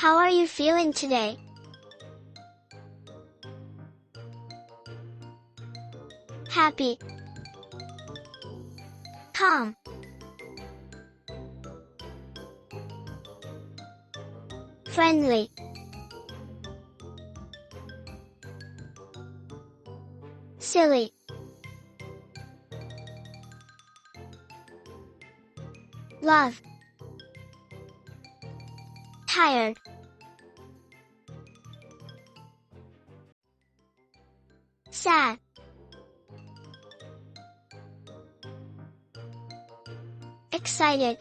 How are you feeling today? Happy. Calm. Friendly. Silly. Love. Tired. Sad. Excited.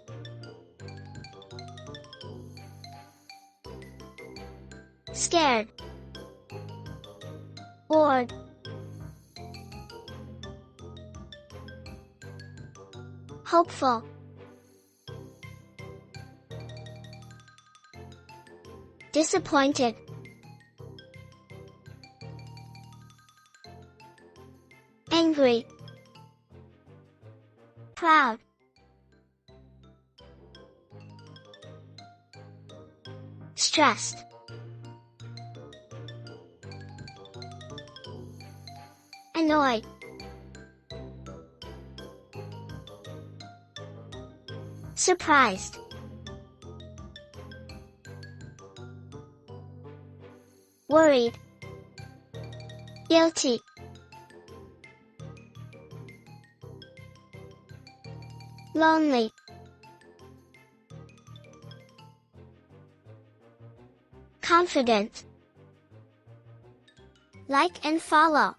Scared. Bored. Hopeful. Disappointed. Angry. Proud. Stressed. Annoyed. Surprised. Worried. Guilty. Lonely. Confident. Like and follow.